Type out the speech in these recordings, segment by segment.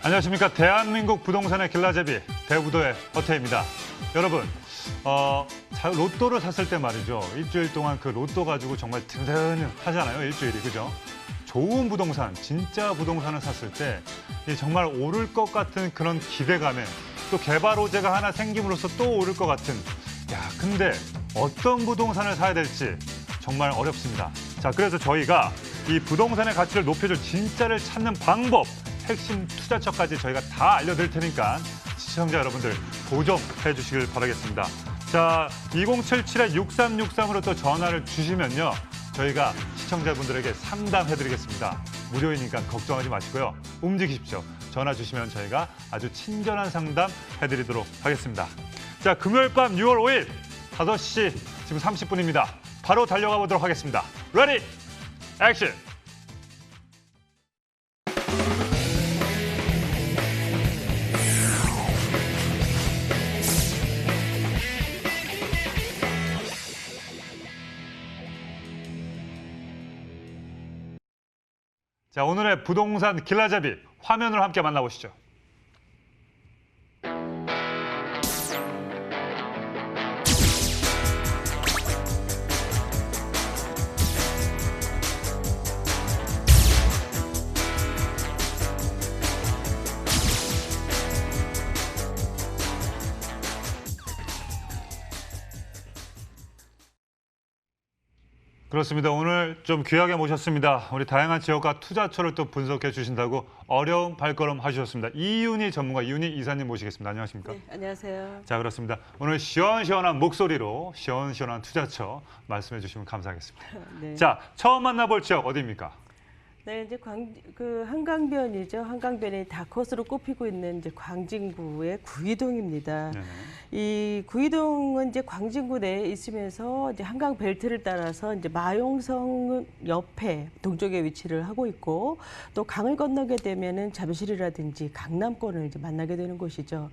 안녕하십니까. 대한민국 부동산의 길라잡이 대부도의 허태입니다. 여러분, 로또를 샀을 때 말이죠. 일주일 동안 그 로또 가지고 정말 든든하잖아요. 일주일이, 그죠? 좋은 부동산, 진짜 부동산을 샀을 때 정말 오를 것 같은 그런 기대감에 또 개발 호재가 하나 생김으로써 또 오를 것 같은, 근데 어떤 부동산을 사야 될지 정말 어렵습니다. 자, 그래서 저희가 이 부동산의 가치를 높여줄 진짜를 찾는 방법, 핵심 투자처까지 저희가 다 알려드릴 테니까 시청자 여러분들 도전해 주시길 바라겠습니다. 자, 2077-6363으로 또 전화를 주시면요. 저희가 시청자분들에게 상담해드리겠습니다. 무료이니까 걱정하지 마시고요. 움직이십시오. 전화 주시면 저희가 아주 친절한 상담 해드리도록 하겠습니다. 자, 금요일 밤 6월 5일 5시 지금 30분입니다. 바로 달려가 보도록 하겠습니다. 레디, 액션! 자, 오늘의 부동산 길라잡이 화면으로 함께 만나보시죠. 그렇습니다. 오늘 좀 귀하게 모셨습니다. 우리 다양한 지역과 투자처를 또 분석해 주신다고 어려운 발걸음 하셨습니다. 이윤희 전문가, 이윤희 이사님 모시겠습니다. 안녕하십니까? 네, 안녕하세요. 자, 그렇습니다. 오늘 시원시원한 목소리로 시원시원한 투자처 말씀해 주시면 감사하겠습니다. 네. 자, 처음 만나볼 지역 어디입니까? 네, 이제 한강변이죠. 한강변이 다컷으로 꼽히고 있는 이제 광진구의 구이동입니다. 네네. 이 구이동은 이제 광진구 내에 있으면서 이제 한강 벨트를 따라서 이제 마용성 옆에 동쪽에 위치를 하고 있고, 또 강을 건너게 되면은 잠실이라든지 강남권을 이제 만나게 되는 곳이죠.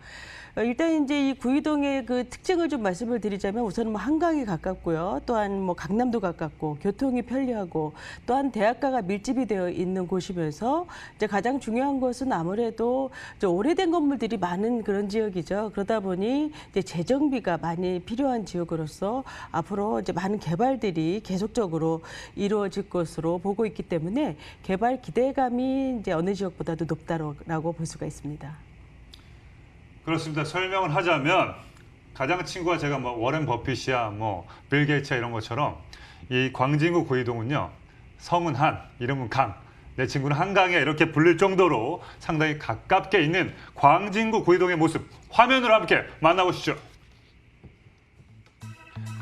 일단 이제 이 구이동의 그 특징을 좀 말씀을 드리자면, 우선 뭐 한강이 가깝고요. 또한 뭐 강남도 가깝고 교통이 편리하고, 또한 대학가가 밀집이 되어 있는 곳이면서 이제 가장 중요한 것은 아무래도 오래된 건물들이 많은 그런 지역이죠. 그러다 보니 이제 재정비가 많이 필요한 지역으로서 앞으로 이제 많은 개발들이 계속적으로 이루어질 것으로 보고 있기 때문에 개발 기대감이 이제 어느 지역보다도 높다라고 볼 수가 있습니다. 그렇습니다. 설명을 하자면 가장 친구가 제가 뭐 워렌 버핏이야, 뭐 빌 게이츠야 이런 것처럼 이 광진구 구이동은요. 성은 한, 이름은 강. 내 친구는 한강에 이렇게 불릴 정도로 상당히 가깝게 있는 광진구 구이동의 모습 화면으로 함께 만나보시죠.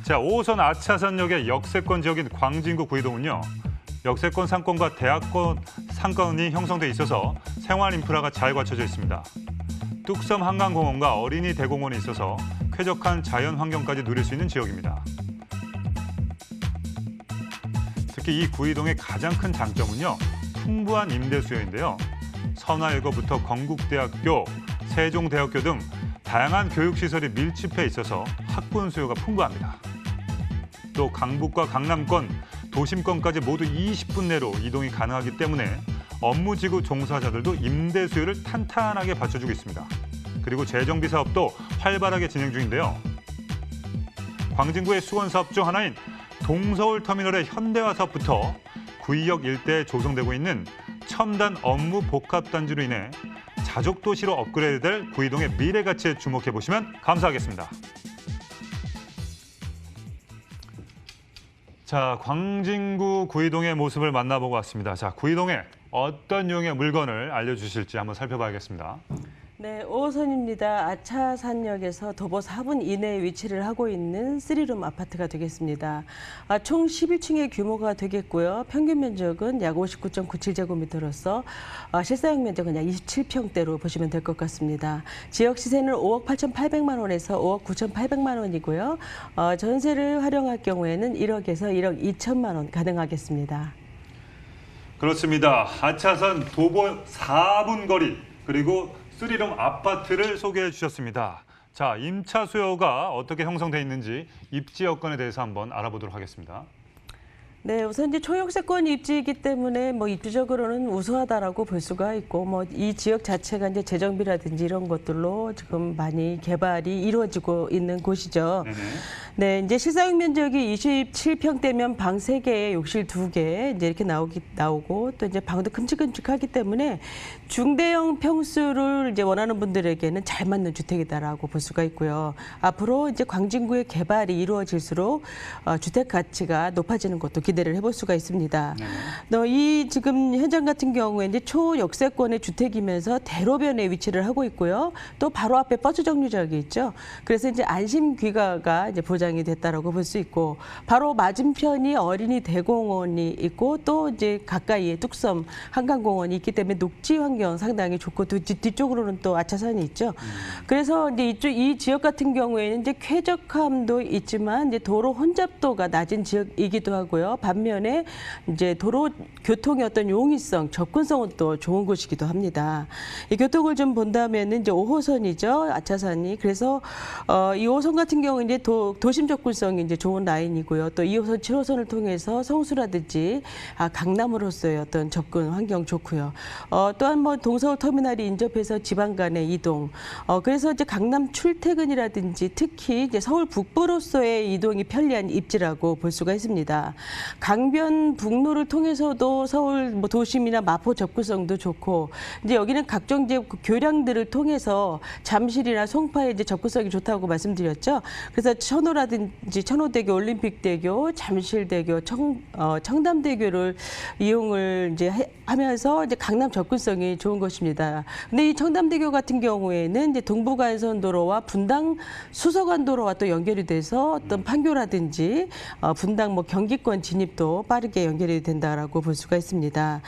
자, 5호선 아차산역의 역세권 지역인 광진구 구이동은요. 역세권 상권과 대학권 상권이 형성돼 있어서 생활 인프라가 잘 갖춰져 있습니다. 뚝섬 한강공원과 어린이 대공원이 있어서 쾌적한 자연 환경까지 누릴 수 있는 지역입니다. 특히 이 구이동의 가장 큰 장점은요. 풍부한 임대 수요인데요. 선화일고부터 건국대학교, 세종대학교 등 다양한 교육시설이 밀집해 있어서 학군 수요가 풍부합니다. 또 강북과 강남권, 도심권까지 모두 20분 내로 이동이 가능하기 때문에 업무지구 종사자들도 임대 수요를 탄탄하게 받쳐주고 있습니다. 그리고 재정비 사업도 활발하게 진행 중인데요. 광진구의 수원 사업 중 하나인 동서울터미널의 현대화 사업부터 구의역 일대에 조성되고 있는 첨단 업무 복합단지로 인해 자족도시로 업그레이드될 구이동의 미래 가치에 주목해 보시면 감사하겠습니다. 자, 광진구 구이동의 모습을 만나보고 왔습니다. 자, 구이동에 어떤 유형의 물건을 알려주실지 한번 살펴봐야겠습니다. 네, 5호선입니다. 아차산역에서 도보 4분 이내에 위치를 하고 있는 3룸 아파트가 되겠습니다. 총 11층의 규모가 되겠고요. 평균 면적은 약 59.97제곱미터로서 실사용 면적은 약 27평대로 보시면 될 것 같습니다. 지역 시세는 5억 8,800만 원에서 5억 9,800만 원이고요. 전세를 활용할 경우에는 1억에서 1억 2천만 원 가능하겠습니다. 그렇습니다. 아차산 도보 4분 거리, 그리고 3룸 아파트를 소개해 주셨습니다. 자, 임차 수요가 어떻게 형성돼 있는지 입지 여건에 대해서 한번 알아보도록 하겠습니다. 네, 우선 이제 초역세권 입지이기 때문에 뭐 입지적으로는 우수하다라고 볼 수가 있고 뭐 이 지역 자체가 이제 재정비라든지 이런 것들로 지금 많이 개발이 이루어지고 있는 곳이죠. 네네. 네, 이제 실사용 면적이 27평대면 방 3개, 욕실 2개 이제 이렇게 나오고 또 이제 방도 큼직큼직하기 때문에 중대형 평수를 이제 원하는 분들에게는 잘 맞는 주택이다라고 볼 수가 있고요. 앞으로 이제 광진구의 개발이 이루어질수록 주택 가치가 높아지는 것도 기대를 해볼 수가 있습니다. 이 지금 현장 같은 경우에 이제 초역세권의 주택이면서 대로변에 위치를 하고 있고요. 또 바로 앞에 버스 정류장이 있죠. 그래서 이제 안심 귀가가 이제 보장이 됐다라고 볼 수 있고 바로 맞은편이 어린이 대공원이 있고 또 이제 가까이에 뚝섬 한강공원이 있기 때문에 녹지 환경 상당히 좋고 또 뒤쪽으로는 또 아차산이 있죠. 그래서 이제 이 지역 같은 경우에는 이제 쾌적함도 있지만 이제 도로 혼잡도가 낮은 지역이기도 하고요. 반면에 이제 도로 교통의 어떤 용이성, 접근성은 또 좋은 곳이기도 합니다. 이 교통을 좀 본다면은 이제 5호선이죠. 아차산이. 그래서 이 5호선 같은 경우 이제 도심 접근성이 이제 좋은 라인이고요. 또 2호선, 7호선을 통해서 성수라든지 강남으로서의 어떤 접근 환경 좋고요. 또한 뭐 동서울 터미널이 인접해서 지방 간의 이동. 그래서 이제 강남 출퇴근이라든지 특히 이제 서울 북부로서의 이동이 편리한 입지라고 볼 수가 있습니다. 강변북로를 통해서도 서울 뭐 도심이나 마포 접근성도 좋고 이제 여기는 각종 이제 교량들을 통해서 잠실이나 송파에 이제 접근성이 좋다고 말씀드렸죠. 그래서 천호라든지 천호대교, 올림픽대교, 잠실대교, 청담대교를 이용을 이제 하면서 이제 강남 접근성이 좋은 것입니다. 근데 이 청담대교 같은 경우에는 이제 동부간선도로와 분당 수서간도로와 또 연결이 돼서 어떤 판교라든지 분당 뭐 경기권 진입도 빠르게 연결이 된다라고 볼 수가 있습니다.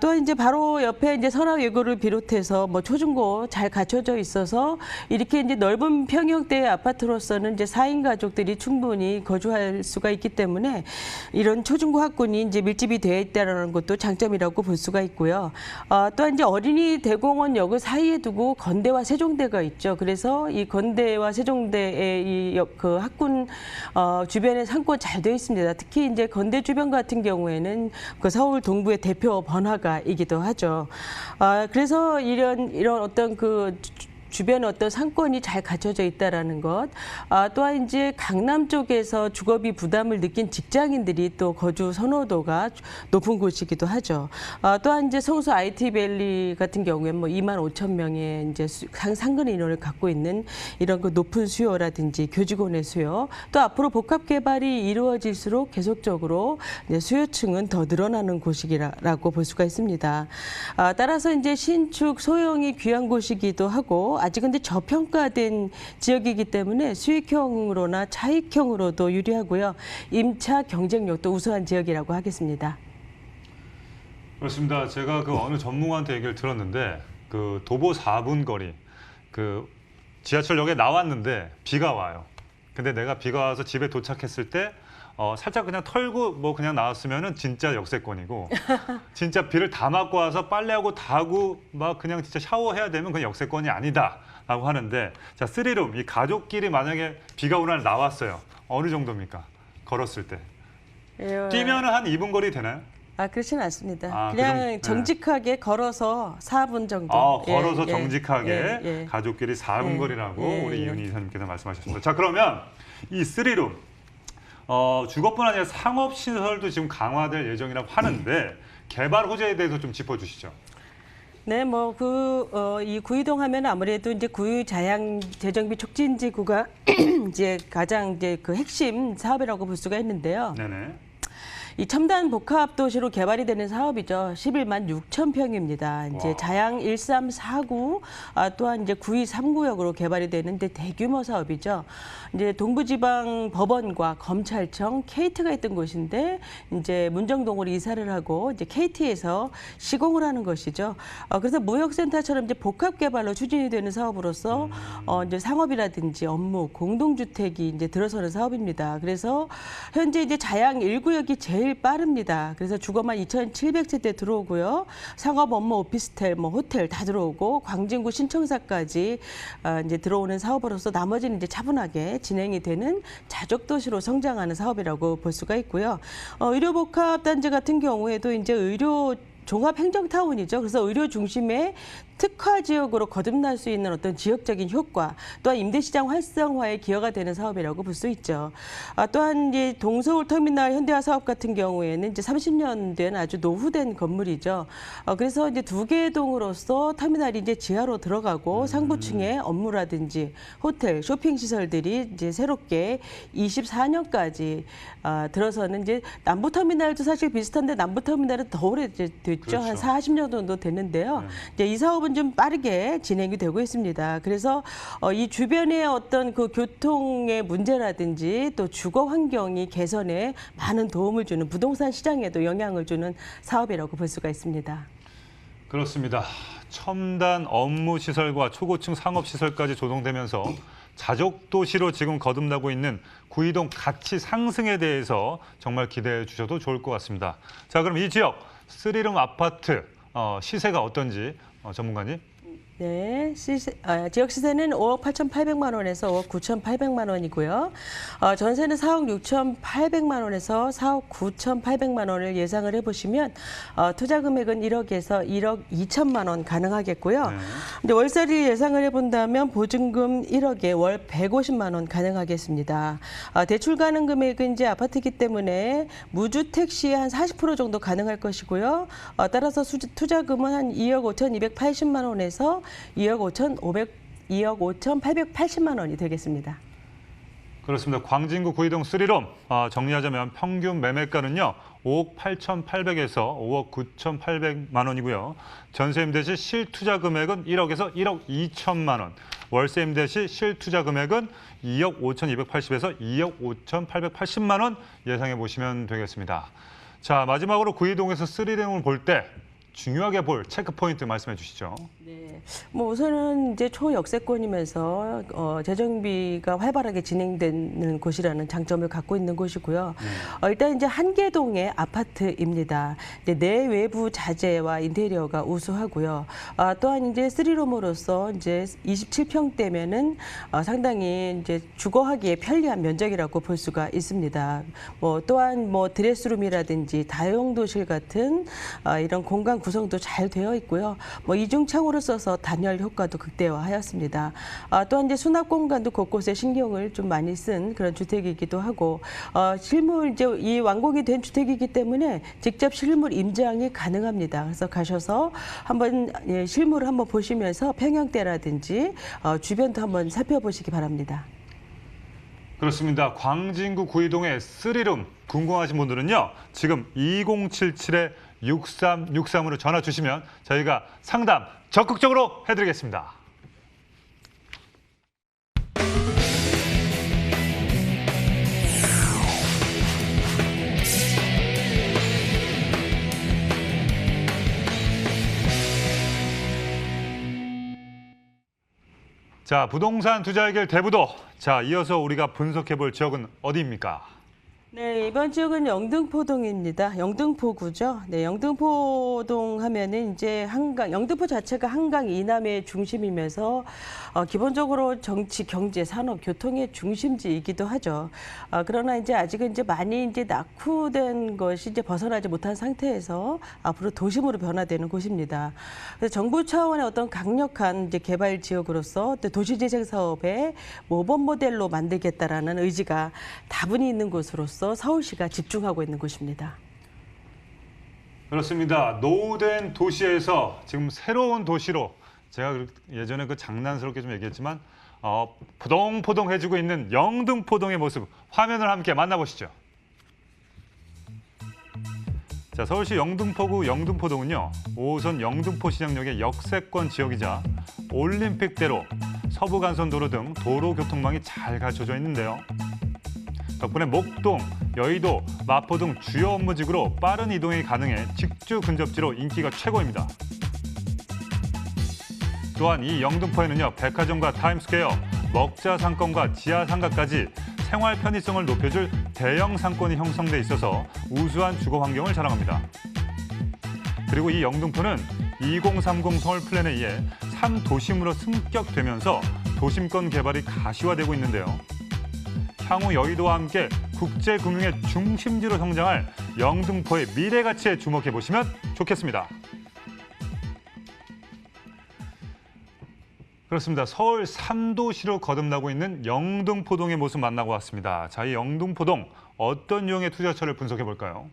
또 이제 바로 옆에 이제 선화외고를 비롯해서 뭐 초중고 잘 갖춰져 있어서 이렇게 이제 넓은 평형대의 아파트로서는 이제 4인 가족들이 충분히 거주할 수가 있기 때문에 이런 초중고 학군이 이제 밀집이 되어 있다는 것도 장점이라고 볼 수가 있고요. 또 이제 어린이 대공원역을 사이에 두고 건대와 세종대가 있죠. 그래서 이 건대와 세종대의 그 학군 주변에 상권 잘 되어 있습니다. 특히 이제 건대 주변 같은 경우에는 그 서울 동부의 대표 번화가이기도 하죠. 그래서 이런 어떤 그 주변에 어떤 상권이 잘 갖춰져 있다라는 것, 또한 이제 강남 쪽에서 주거비 부담을 느낀 직장인들이 또 거주 선호도가 높은 곳이기도 하죠. 또한 이제 성수 IT밸리 같은 경우에 뭐 2만 5천 명의 이제 상근 인원을 갖고 있는 이런 그 높은 수요라든지 교직원의 수요, 또 앞으로 복합 개발이 이루어질수록 계속적으로 이제 수요층은 더 늘어나는 곳이라고 볼 수가 있습니다. 따라서 이제 신축 소형이 귀한 곳이기도 하고. 아직은 근데 저평가된 지역이기 때문에 수익형으로나 차익형으로도 유리하고요. 임차 경쟁력도 우수한 지역이라고 하겠습니다. 그렇습니다. 제가 그 어느 전문가한테 얘기를 들었는데 그 도보 4분 거리 그 지하철역에 나왔는데 비가 와요. 근데 내가 비가 와서 집에 도착했을 때 살짝 그냥 털고 뭐 그냥 나왔으면은 진짜 역세권이고 진짜 비를 다 맞고 와서 빨래하고 다 하고 막 그냥 진짜 샤워해야 되면 그건 역세권이 아니다라고 하는데 자, 3룸 이 가족끼리 만약에 비가 오는 날 나왔어요. 어느 정도입니까? 걸었을 때. 뛰면은 한 2분 거리 되나요? 그렇지는 않습니다. 그냥 정직하게 걸어서 4분 정도. 걸어서 정직하게 가족끼리 4분 거리라고 우리 이은희 이사님께서 말씀하셨습니다. 자, 그러면 이 3룸 주거뿐 아니라 상업시설도 지금 강화될 예정이라고 하는데 개발 호재에 대해서 좀 짚어주시죠. 네, 뭐 이 구이동 하면 아무래도 이제 구유 자양 재정비 촉진지구가 이제 가장 이제 그 핵심 사업이라고 볼 수가 있는데요. 네네. 이 첨단 복합 도시로 개발이 되는 사업이죠. 11만 6천 평입니다. 이제 와. 자양 1349 또한 이제 9239역으로 개발이 되는데 대규모 사업이죠. 이제 동부지방 법원과 검찰청, KT가 있던 곳인데 이제 문정동으로 이사를 하고 이제 KT에서 시공을 하는 것이죠. 그래서 무역센터처럼 이제 복합 개발로 추진이 되는 사업으로서 이제 상업이라든지 업무, 공동주택이 이제 들어서는 사업입니다. 그래서 현재 이제 자양 1구역이 제일 제일 빠릅니다. 그래서 주거만 2,700세대 들어오고요. 상업, 업무, 오피스텔, 뭐 호텔 다 들어오고 광진구 신청사까지 이제 들어오는 사업으로서 나머지는 이제 차분하게 진행이 되는 자족도시로 성장하는 사업이라고 볼 수가 있고요. 의료복합단지 같은 경우에도 이제 의료 종합행정타운이죠. 그래서 의료 중심의 특화 지역으로 거듭날 수 있는 어떤 지역적인 효과, 또한 임대시장 활성화에 기여가 되는 사업이라고 볼 수 있죠. 또한 이제 동서울 터미널 현대화 사업 같은 경우에는 이제 30년 된 아주 노후된 건물이죠. 그래서 이제 두 개의 동으로서 터미널이 이제 지하로 들어가고 상부층에 업무라든지 호텔, 쇼핑 시설들이 이제 새롭게 24년까지 들어서는 이제 남부 터미널도 사실 비슷한데 남부 터미널은 더 오래됐죠. 그렇죠. 한 40년 정도 됐는데요. 이제 이 사업은 좀 빠르게 진행이 되고 있습니다. 그래서 이 주변의 어떤 그 교통의 문제라든지 또 주거 환경이 개선에 많은 도움을 주는 부동산 시장에도 영향을 주는 사업이라고 볼 수가 있습니다. 그렇습니다. 첨단 업무 시설과 초고층 상업 시설까지 조성되면서 자족 도시로 지금 거듭나고 있는 구이동 가치 상승에 대해서 정말 기대해 주셔도 좋을 것 같습니다. 자, 그럼 이 지역 스리룸 아파트 시세가 어떤지 전문가님. 네, 지역 시세는 5억 8,800만 원에서 5억 9,800만 원이고요. 전세는 4억 6,800만 원에서 4억 9,800만 원을 예상을 해보시면 투자 금액은 1억에서 1억 2천만 원 가능하겠고요. 네. 근데 월세를 예상을 해본다면 보증금 1억에 월 150만 원 가능하겠습니다. 대출 가능 금액은 이제 아파트이기 때문에 무주택 시에 한 40% 정도 가능할 것이고요. 따라서 투자금은 한 2억 5,280만 원에서 2억 5,880만 원이 되겠습니다. 그렇습니다. 광진구 구이동 스리룸 정리하자면 평균 매매가는요. 5억 8,800에서 5억 9,800만 원이고요. 전세 임대 시 실투자 금액은 1억에서 1억 2천만 원. 월세 임대 시 실투자 금액은 2억 5,280에서 2억 5,880만 원 예상해 보시면 되겠습니다. 자, 마지막으로 구이동에서 스리룸을 볼 때 중요하게 볼 체크 포인트 말씀해 주시죠. 네, 뭐 우선은 이제 초역세권이면서 재정비가 활발하게 진행되는 곳이라는 장점을 갖고 있는 곳이고요. 일단 이제 한계동의 아파트입니다. 이제 내외부 자재와 인테리어가 우수하고요. 또한 이제 스리룸으로서 이제 27평대면은 상당히 이제 주거하기에 편리한 면적이라고 볼 수가 있습니다. 또한 드레스룸이라든지 다용도실 같은 이런 공간 구성도 잘 되어 있고요. 이중창호를 써서 단열 효과도 극대화하였습니다. 또한 이제 수납 공간도 곳곳에 신경을 좀 많이 쓴 그런 주택이기도 하고 실물 이제 이 완공이 된 주택이기 때문에 직접 실물 임장이 가능합니다. 그래서 가셔서 한번 실물을 한번 보시면서 평형대라든지 주변도 한번 살펴보시기 바랍니다. 그렇습니다. 광진구 구이동의 스리룸 궁금하신 분들은요. 지금 2077-6363으로 전화 주시면 저희가 상담 적극적으로 해드리겠습니다. 자, 부동산 투자 해결 대부도. 자, 이어서 우리가 분석해 볼 지역은 어디입니까? 네, 이번 지역은 영등포동입니다. 영등포구죠. 네, 영등포동 하면은 이제 한강, 영등포 자체가 한강 이남의 중심이면서 기본적으로 정치, 경제, 산업, 교통의 중심지이기도 하죠. 그러나 이제 아직은 이제 많이 이제 낙후된 것이 이제 벗어나지 못한 상태에서 앞으로 도심으로 변화되는 곳입니다. 그래서 정부 차원의 어떤 강력한 이제 개발 지역으로서 또 도시재생 사업의 모범 모델로 만들겠다라는 의지가 다분히 있는 곳으로서 서울시가 집중하고 있는 곳입니다. 그렇습니다. 노후된 도시에서 지금 새로운 도시로 제가 예전에 그 장난스럽게 좀 얘기했지만 포동포동해지고 있는 영등포동의 모습 화면을 함께 만나보시죠. 자, 서울시 영등포구 영등포동은요. 5호선 영등포시장역의 역세권 지역이자 올림픽대로, 서부간선도로 등 도로 교통망이 잘 갖춰져 있는데요. 덕분에 목동, 여의도, 마포 등 주요 업무지구로 빠른 이동이 가능해 직주 근접지로 인기가 최고입니다. 또한 이 영등포에는요, 백화점과 타임스퀘어, 먹자 상권과 지하 상가까지 생활 편의성을 높여줄 대형 상권이 형성돼 있어서 우수한 주거 환경을 자랑합니다. 그리고 이 영등포는 2030 서울 플랜에 의해 3도심으로 승격되면서 도심권 개발이 가시화되고 있는데요. 향후 여의도와 함께 국제금융의 중심지로 성장할 영등포의 미래 가치에 주목해 보시면 좋겠습니다. 그렇습니다. 서울 3도시로 거듭나고 있는 영등포동의 모습 만나고 왔습니다. 자, 이 영등포동 어떤 유형의 투자처를 분석해 볼까요?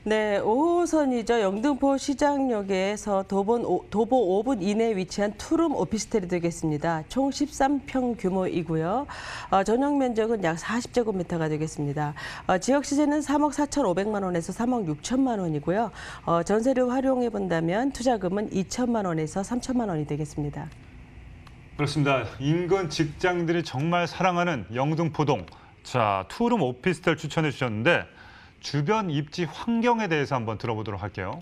네, 5호선이죠. 영등포 시장역에서 도보 5분 이내에 위치한 투룸 오피스텔이 되겠습니다. 총 13평 규모이고요. 전용 면적은 약 40제곱미터가 되겠습니다. 지역 시세는 3억 4,500만 원에서 3억 6천만 원이고요. 전세를 활용해 본다면 투자금은 2천만 원에서 3천만 원이 되겠습니다. 그렇습니다. 인근 직장들이 정말 사랑하는 영등포동. 자, 투룸 오피스텔 추천해 주셨는데 주변 입지 환경에 대해서 한번 들어보도록 할게요.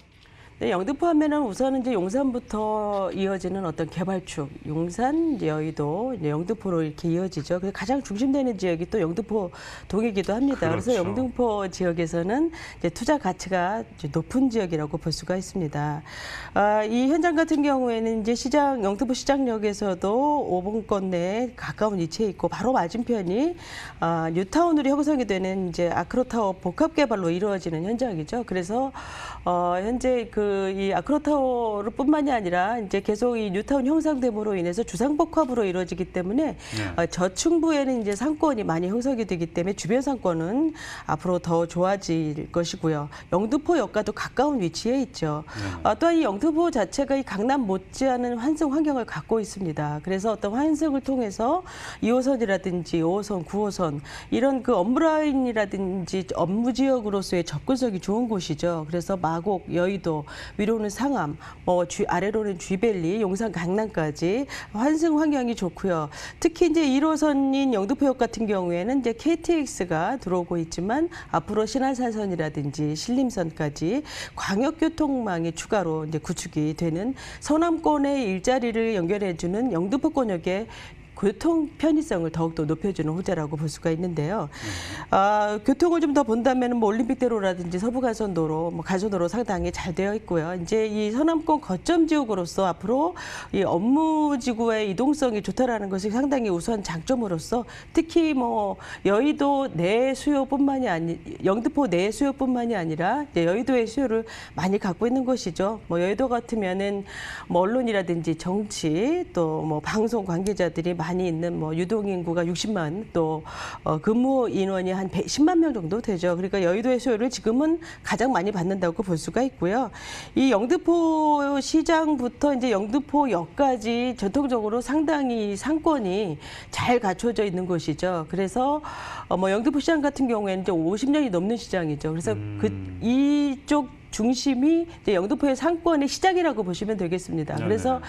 네, 영등포 하면은 우선은 이제 용산부터 이어지는 어떤 개발축, 용산, 이제 여의도, 이제 영등포로 이렇게 이어지죠. 그래서 가장 중심되는 지역이 또 영등포 동이기도 합니다. 그렇죠. 그래서 영등포 지역에서는 이제 투자 가치가 이제 높은 지역이라고 볼 수가 있습니다. 이 현장 같은 경우에는 이제 영등포 시장역에서도 5분권 내에 가까운 위치에 있고 바로 맞은편이 뉴타운으로 형성이 되는 이제 아크로타워 복합 개발로 이루어지는 현장이죠. 그래서 현재 이 아크로타워를 뿐만이 아니라 이제 계속 이 뉴타운 형성됨으로 인해서 주상복합으로 이루어지기 때문에 저층부에는 이제 상권이 많이 형성이 되기 때문에 주변 상권은 앞으로 더 좋아질 것이고요. 영등포역과도 가까운 위치에 있죠. 또한 이 영등포 자체가 이 강남 못지않은 환승 환경을 갖고 있습니다. 그래서 어떤 환승을 통해서 2호선이라든지 5호선, 9호선 이런 그 업무라인이라든지 업무 지역으로서의 접근성이 좋은 곳이죠. 그래서 마곡, 여의도, 위로는 상암, 아래로는 쥐밸리, 용산, 강남까지 환승 환경이 좋고요. 특히 이제 1호선인 영등포역 같은 경우에는 이제 KTX가 들어오고 있지만 앞으로 신안산선이라든지 신림선까지 광역교통망이 추가로 이제 구축이 되는 서남권의 일자리를 연결해주는 영등포권역의 교통 편의성을 더욱더 높여주는 호재라고 볼 수가 있는데요. 교통을 좀 더 본다면 올림픽대로라든지 서부간선도로, 간선도로 상당히 잘 되어 있고요. 이제 이 서남권 거점 지역으로서 앞으로 이 업무지구의 이동성이 좋다라는 것이 상당히 우수한 장점으로서 특히 여의도 내 수요뿐만이 영등포 내 수요뿐만이 아니라 이제 여의도의 수요를 많이 갖고 있는 것이죠. 여의도 같으면은 언론이라든지 정치 또 방송 관계자들이 많이 있는 유동인구가 60만 또 근무 인원이 한 10만 명 정도 되죠. 그러니까 여의도의 수요를 지금은 가장 많이 받는다고 볼 수가 있고요. 이 영등포 시장부터 이제 영등포역까지 전통적으로 상당히 상권이 잘 갖춰져 있는 곳이죠. 그래서 영등포 시장 같은 경우에는 이제 50년이 넘는 시장이죠. 그래서 이쪽 중심이 이제 영등포의 상권의 시작이라고 보시면 되겠습니다. 네네. 그래서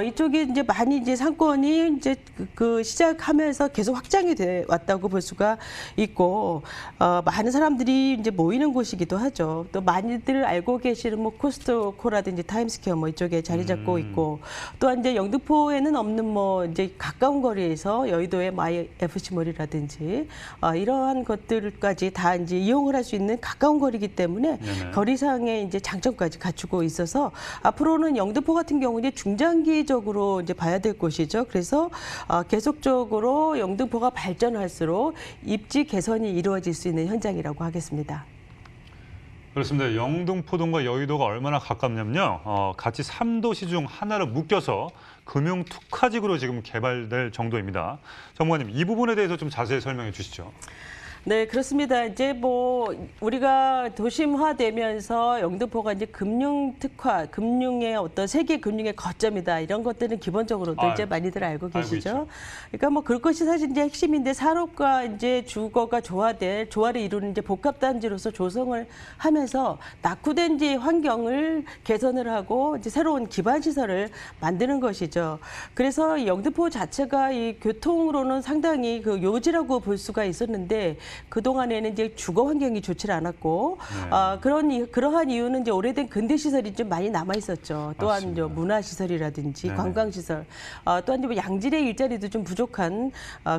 이쪽이 이제 많이 이제 상권이 이제 그 시작하면서 계속 확장이 돼 왔다고 볼 수가 있고 많은 사람들이 이제 모이는 곳이기도 하죠. 또 많이들 알고 계시는 코스트코라든지 타임스퀘어 이쪽에 자리 잡고 있고 또한 이제 영등포에는 없는 이제 가까운 거리에서 여의도의 FC몰이라든지 이러한 것들까지 다 이제 이용을 할 수 있는 가까운 거리이기 때문에 네네. 거리상 이제 장점까지 갖추고 있어서 앞으로는 영등포 같은 경우는 중장기적으로 이제 봐야 될 곳이죠. 그래서 계속적으로 영등포가 발전할수록 입지 개선이 이루어질 수 있는 현장이라고 하겠습니다. 그렇습니다. 영등포동과 여의도가 얼마나 가깝냐면요. 같이 3도시 중 하나로 묶여서 금융 특화지구로 지금 개발될 정도입니다. 전문가님, 이 부분에 대해서 좀 자세히 설명해 주시죠. 네, 그렇습니다. 이제 우리가 도심화되면서 영등포가 이제 금융 특화, 금융의 어떤 세계 금융의 거점이다. 이런 것들은 기본적으로도 이제 많이들 알고 계시죠. 그러니까 그것이 사실 이제 핵심인데 산업과 이제 주거가 조화를 이루는 이제 복합 단지로서 조성을 하면서 낙후된 이제 환경을 개선을 하고 이제 새로운 기반 시설을 만드는 것이죠. 그래서 영등포 자체가 이 교통으로는 상당히 그 요지라고 볼 수가 있었는데 그 동안에는 이제 주거 환경이 좋지 않았고 네. 그러한 이유는 이제 오래된 근대 시설이 좀 많이 남아 있었죠. 또한 이제 맞습니다. 문화 시설이라든지 네네. 관광 시설, 또한 이제 뭐 양질의 일자리도 좀 부족한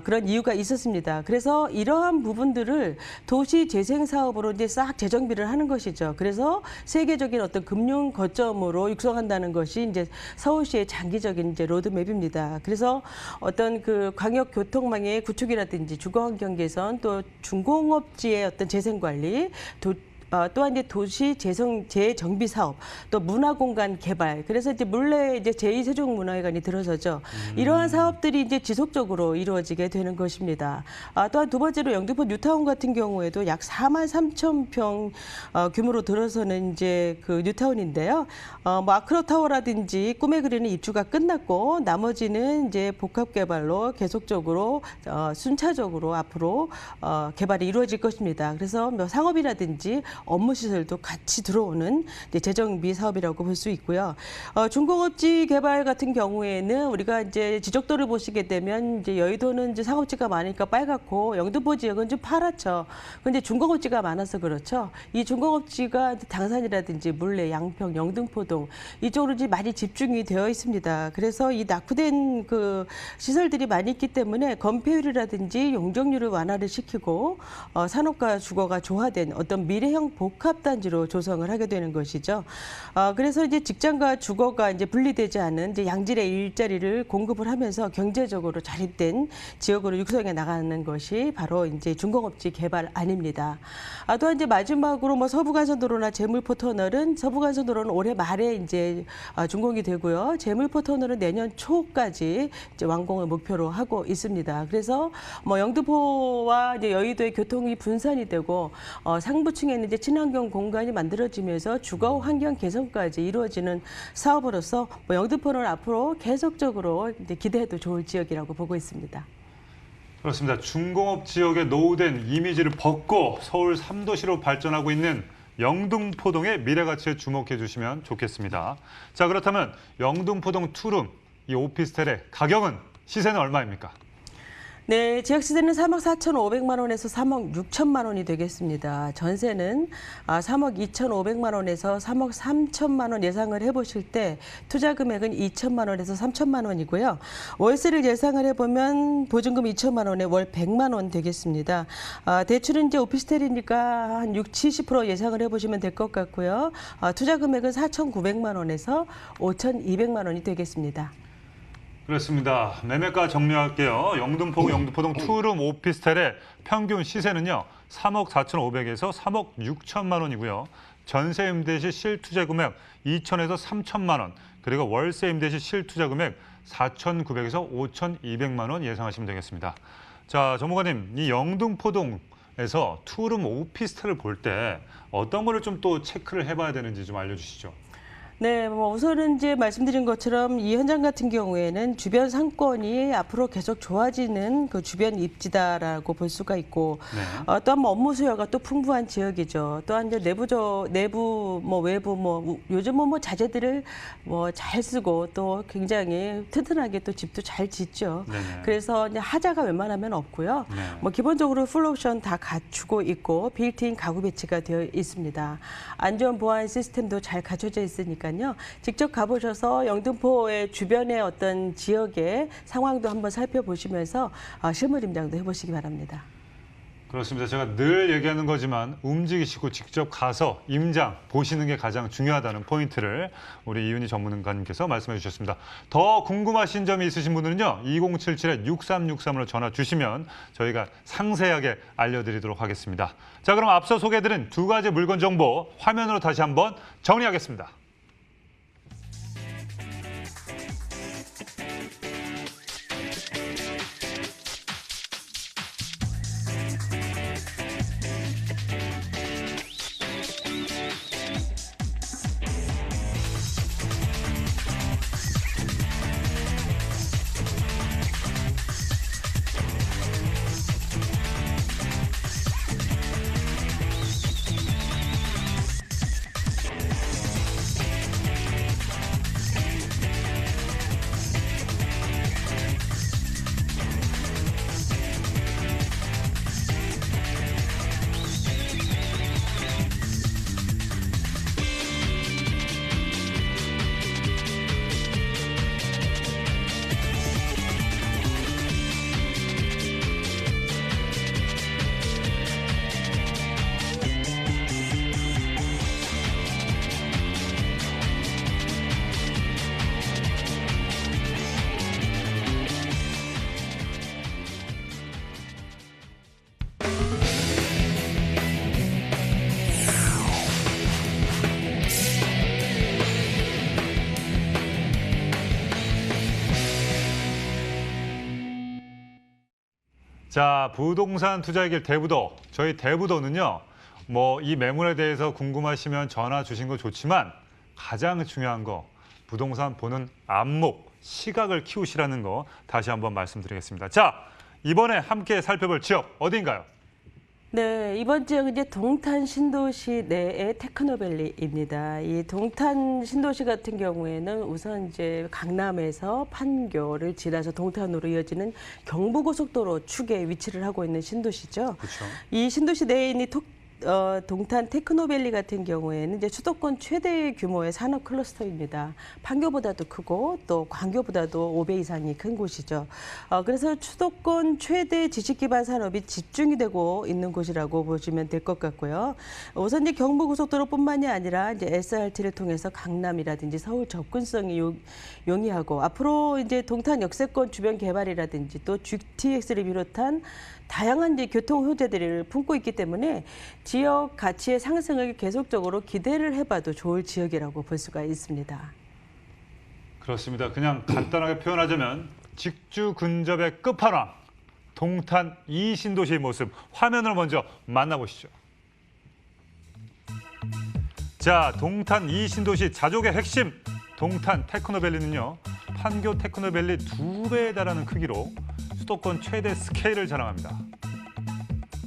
그런 이유가 있었습니다. 그래서 이러한 부분들을 도시 재생 사업으로 이제 싹 재정비를 하는 것이죠. 그래서 세계적인 어떤 금융 거점으로 육성한다는 것이 이제 서울시의 장기적인 이제 로드맵입니다. 그래서 어떤 그 광역 교통망의 구축이라든지 주거 환경 개선, 또 중공업지의 어떤 재생 관리, 또한 이제 도시 재정비 사업, 또 문화공간 개발. 그래서 이제 물레 이제 제2세종문화회관이 들어서죠. 이러한 사업들이 이제 지속적으로 이루어지게 되는 것입니다. 또한 두 번째로 영등포 뉴타운 같은 경우에도 약 4만 3천 평 규모로 들어서는 이제 그 뉴타운인데요. 뭐 아크로타워라든지 꿈에 그리는 입주가 끝났고 나머지는 이제 복합 개발로 계속적으로 순차적으로 앞으로 개발이 이루어질 것입니다. 그래서 뭐 상업이라든지 업무 시설도 같이 들어오는 이제 재정비 사업이라고 볼 수 있고요. 중공업지 개발 같은 경우에는 우리가 이제 지적도를 보시게 되면 이제 여의도는 이제 상업지가 많으니까 빨갛고 영등포 지역은 좀 파랗죠. 근데 중공업지가 많아서 그렇죠. 이 중공업지가 당산이라든지 물레, 양평, 영등포동 이쪽으로 이제 많이 집중이 되어 있습니다. 그래서 이 낙후된 그 시설들이 많이 있기 때문에 건폐율이라든지 용적률을 완화를 시키고 산업과 주거가 조화된 어떤 미래형 복합단지로 조성을 하게 되는 것이죠. 그래서 이제 직장과 주거가 이제 분리되지 않은 이제 양질의 일자리를 공급을 하면서 경제적으로 자립된 지역으로 육성해 나가는 것이 바로 이제 중공업지 개발안입니다. 또한 이제 마지막으로 뭐 서부간선도로나 제물포 터널은 서부간선도로는 올해 말에 이제 준공이 되고요. 제물포 터널은 내년 초까지 이제 완공을 목표로 하고 있습니다. 그래서 뭐 영등포와 이제 여의도의 교통이 분산이 되고 상부층에는 이제 친환경 공간이 만들어지면서 주거 환경 개선까지 이루어지는 사업으로서 뭐 영등포는 앞으로 계속적으로 이제 기대해도 좋을 지역이라고 보고 있습니다. 그렇습니다. 중공업 지역의 노후된 이미지를 벗고 서울 3도시로 발전하고 있는 영등포동의 미래 가치에 주목해 주시면 좋겠습니다. 자, 그렇다면 영등포동 투룸 이 오피스텔의 가격은 시세는 얼마입니까? 네, 지역 시세는 3억 4,500만 원에서 3억 6천만 원이 되겠습니다. 전세는 3억 2,500만 원에서 3억 3천만 원 예상을 해보실 때 투자 금액은 2천만 원에서 3천만 원이고요. 월세를 예상을 해보면 보증금 2천만 원에 월 100만 원 되겠습니다. 대출은 이제 오피스텔이니까 한 70% 예상을 해보시면 될 것 같고요. 투자 금액은 4,900만 원에서 5,200만 원이 되겠습니다. 그렇습니다. 매매가 정리할게요. 영등포동 투룸 오피스텔의 평균 시세는요. 3억 4,500에서 3억 6천만 원이고요. 전세 임대 시 실투자 금액 2천에서 3천만 원, 그리고 월세 임대 시 실투자 금액 4,900에서 5,200만 원 예상하시면 되겠습니다. 자, 전문가님, 이 영등포동에서 투룸 오피스텔을 볼 때 어떤 거를 좀 또 체크를 해봐야 되는지 좀 알려주시죠. 네, 뭐 우선은 이제 말씀드린 것처럼 이 현장 같은 경우에는 주변 상권이 앞으로 계속 좋아지는 그 주변 입지다라고 볼 수가 있고, 또한 뭐 업무 수요가 또 풍부한 지역이죠. 또한 이제 내부 뭐 외부 뭐 요즘은 뭐 자재들을 뭐 잘 쓰고 또 굉장히 튼튼하게 또 집도 잘 짓죠. 네네. 그래서 이제 하자가 웬만하면 없고요. 네. 뭐 기본적으로 풀옵션 다 갖추고 있고 빌트인 가구 배치가 되어 있습니다. 안전 보안 시스템도 잘 갖춰져 있으니까요. 직접 가보셔서 영등포의 주변의 어떤 지역의 상황도 한번 살펴보시면서 실물 임장도 해보시기 바랍니다. 그렇습니다. 제가 늘 얘기하는 거지만 움직이시고 직접 가서 임장 보시는 게 가장 중요하다는 포인트를 우리 이윤희 전문가님께서 말씀해 주셨습니다. 더 궁금하신 점이 있으신 분들은요. 2077-6363으로 전화 주시면 저희가 상세하게 알려드리도록 하겠습니다. 자, 그럼 앞서 소개해드린 두 가지 물건 정보 화면으로 다시 한번 정리하겠습니다. 자, 부동산 투자의 길 대부도. 저희 대부도는요. 뭐 이 매물에 대해서 궁금하시면 전화 주신 거 좋지만 가장 중요한 거 부동산 보는 안목, 시각을 키우시라는 거 다시 한번 말씀드리겠습니다. 자, 이번에 함께 살펴볼 지역 어디인가요? 네, 이번 지역은 이제 동탄 신도시 내의 테크노밸리입니다. 이 동탄 신도시 같은 경우에는 우선 이제 강남에서 판교를 지나서 동탄으로 이어지는 경부고속도로 축에 위치를 하고 있는 신도시죠. 그렇죠. 이 신도시 내에 있는 동탄 테크노밸리 같은 경우에는 이제 수도권 최대 규모의 산업 클러스터입니다. 판교보다도 크고 또 광교보다도 5배 이상이 큰 곳이죠. 그래서 수도권 최대 지식 기반 산업이 집중이 되고 있는 곳이라고 보시면 될 것 같고요. 우선 이제 경부고속도로뿐만이 아니라 이제 SRT를 통해서 강남이라든지 서울 접근성이 용이하고 앞으로 이제 동탄 역세권 주변 개발이라든지 또 GTX를 비롯한 다양한 이제 교통 호재들을 품고 있기 때문에 지역 가치의 상승을 계속적으로 기대를 해봐도 좋을 지역이라고 볼 수가 있습니다. 그렇습니다. 그냥 간단하게 표현하자면 직주 근접의 끝판왕, 동탄 이 신도시의 모습 화면을 먼저 만나보시죠. 자, 동탄 이 신도시 자족의 핵심 동탄 테크노밸리는요. 판교 테크노밸리 2배에 달하는 크기로 수도권 최대 스케일을 자랑합니다.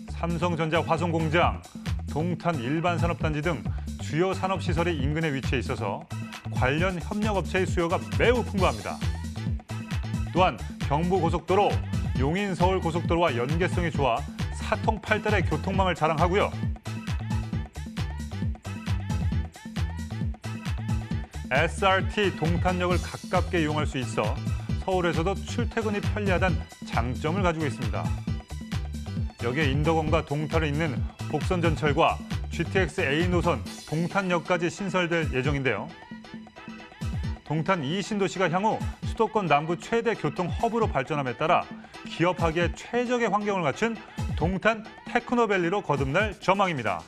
삼성전자 화성공장, 동탄 일반산업단지 등 주요 산업시설이 인근에 위치해 있어서 관련 협력업체의 수요가 매우 풍부합니다. 또한 경부고속도로, 용인서울고속도로와 연계성이 좋아 사통팔달의 교통망을 자랑하고요. SRT 동탄역을 가깝게 이용할 수 있어 서울에서도 출퇴근이 편리하다는 장점을 가지고 있습니다. 여기에 인덕원과 동탄을 잇는 복선전철과 GTX A 노선 동탄역까지 신설될 예정인데요. 동탄 이 신도시가 향후 수도권 남부 최대 교통 허브로 발전함에 따라 기업하기에 최적의 환경을 갖춘 동탄 테크노밸리로 거듭날 전망입니다.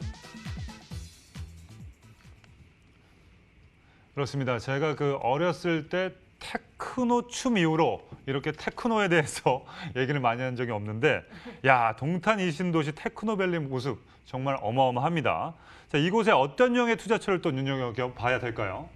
그렇습니다. 제가 어렸을 때 테크노 춤 이후로 이렇게 테크노에 대해서 얘기를 많이 한 적이 없는데 야, 동탄 이 신도시 테크노밸리 모습 정말 어마어마합니다. 자, 이곳에 어떤 유형의 투자처를 또 눈여겨봐야 될까요?